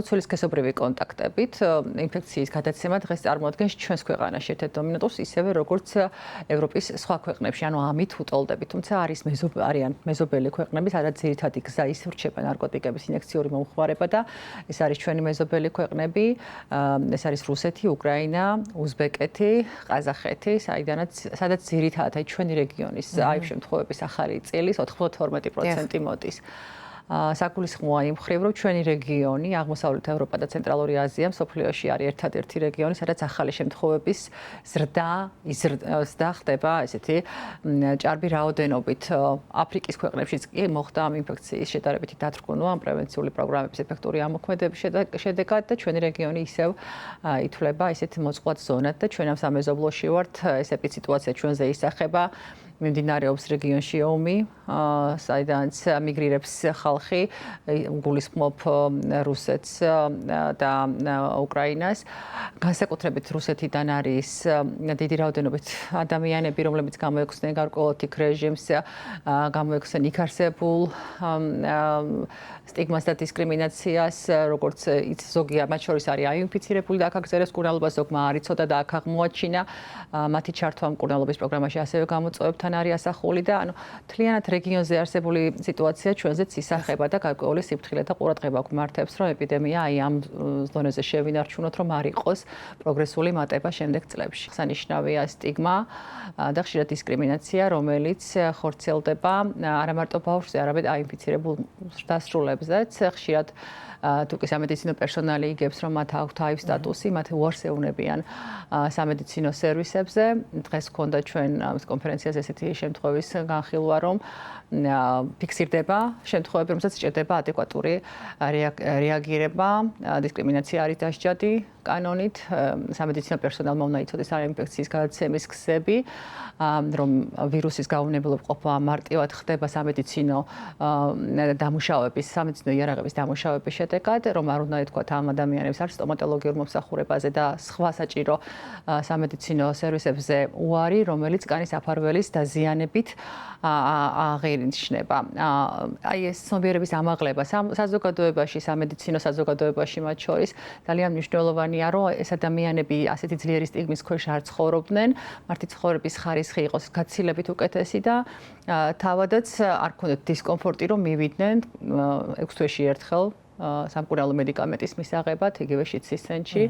გაუცველი სქესობრივი კონტაქტებით ინფექციის გადაცემა დღეს წარმოადგენს ჩვენს ქვეყანაში ერთ-ერთ დომინანტურს, ისევე როგორც ევროპის სხვა ქვეყნებში, ანუ ამით უტოლდებით. თუმცა არიან მეზობელი ქვეყნები, სადაც ძირითადი გზა ისვრჩება ნარკოტიკების ინიექციური მომხმარება და ეს არის ჩვენი მეზობელი ქვეყნები, ეს არის რუსეთი, უკრაინა, უზბეკეთი, ყაზახეთი, სადაც ძირითადად ჩვენი რეგიონის აი შემთხვევების ახალი წილის 92% მოდის. საგულისხმოა იმ მხრივ, რომ ჩვენი რეგიონი, აღმოსავლეთ ევროპა და ცენტრალური აზია მსოფლიოში არის ერთადერთი რეგიონი, სადაც ახალი შემთხვევების ზრდა ხდება, ესეთი ჭარბი რაოდენობით. აფრიკის ქვეყნებშიც კი მოხდა ამ ინფექციის შედარებითი დათრგუნვა, ამ პრევენციული პროგრამების ეფექტური ამოქმედების შედეგად და ჩვენი რეგიონი ისევ ითვლება ესეთ მოწყვლად ზონად და ჩვენ ამ სამეზობლოში ვართ, ეს ეპიციტუაცია ჩვენზე ისახება. მიმდინარეობს რეგიონში ომი, საიდანაც მიგრირებს ხალხი, გულისხმობ რუსეთს და უკრაინას. განსაკუთრებით რუსეთიდან არის დიდი რაოდენობით ადამიანები, რომლებიც გამოექვსნენ გარკვეულ თიქ რეჟიმს, გამოექვსნენ იქ არსებულ სტიგმას და დისკრიმინაციას, როგორც ზოგია მათ შორის არის აინფიცირებული და აქ აგზერებს მკურნალობა, ზოგმა არ იცოდა და აქ აღმოაჩინა. მათი ჩართვა მკურნალობის პროგრამაში ასევე გამოწვევებთან არის ასახული და ანუ მთლიანად რეგიონზე არსებული სიტუაცია ჩვენზეც ისახება და გარკვეული სიფრთხილე და ყურადღება გვმართებს, რომ ეპიდემია აი ამ ზონაზე შევინარჩუნოთ, რომ არ იყოს პროგრესული მატება შემდეგ წლებში. აღსანიშნავია სტიგმა და ხშირად დისკრიმინაცია, რომელიც ხორციელდება არა მარტო ბავშვზე, არამედ აინფიცირებულ დასრულებზეც. ხშირად თუკი სამედიცინო პერსონალი იგებს, რომ მათ აქვთ აივ სტატუსი, მათ უარს ეუბნებიან სამედიცინო სერვისებზე. დღეს გქონდა ჩვენ კონფერენციაზე ესეთი შემთხვევის განხილვა, რომ ფიქსირდება შემთხვევები, რომელსაც სჭირდება ადეკვატური რეაგირება, დისკრიმინაცია არის დასჯადი კანონით, სამედიცინო პერსონალმა უნდა იცოდეს ამ ინფექციის გადაცემის გზები, რომ ვირუსის გაუვნებლობა მარტივად ხდება სამედიცინო დამუშავების, სამედიცინო იარაღების დამუშავების შედეგად, რომ არ უნდა ეთქვათ ამ ადამიანებს არ სტომატოლოგიურ მომსახურებაზე და სხვა საჭირო სამედიცინო სერვისებზე უარი, რომელიც კანის აფარველის დაზიანებით აღინიშნება. აი ეს ცნობიერების ამაღლება საზოგადოებაში, სამედიცინო საზოგადოებაში მათ შორის ძალიან მნიშვნელოვანია, რომ ეს ადამიანები ასეთი ძლიერი სტიგმის ქვეშ არ ცხოვრობდნენ, მათი ცხოვრების ხარისხი იყოს გაცილებით უკეთესი და თავადაც არ ქონდათ დისკომფორტი, რომ მივიდნენ 6 თვეში ერთხელ სამკურნალო მედიკამენტის მისაღებად, იგივე შიდსის ცენტრში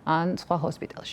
ან სხვა ჰოსპიტალში.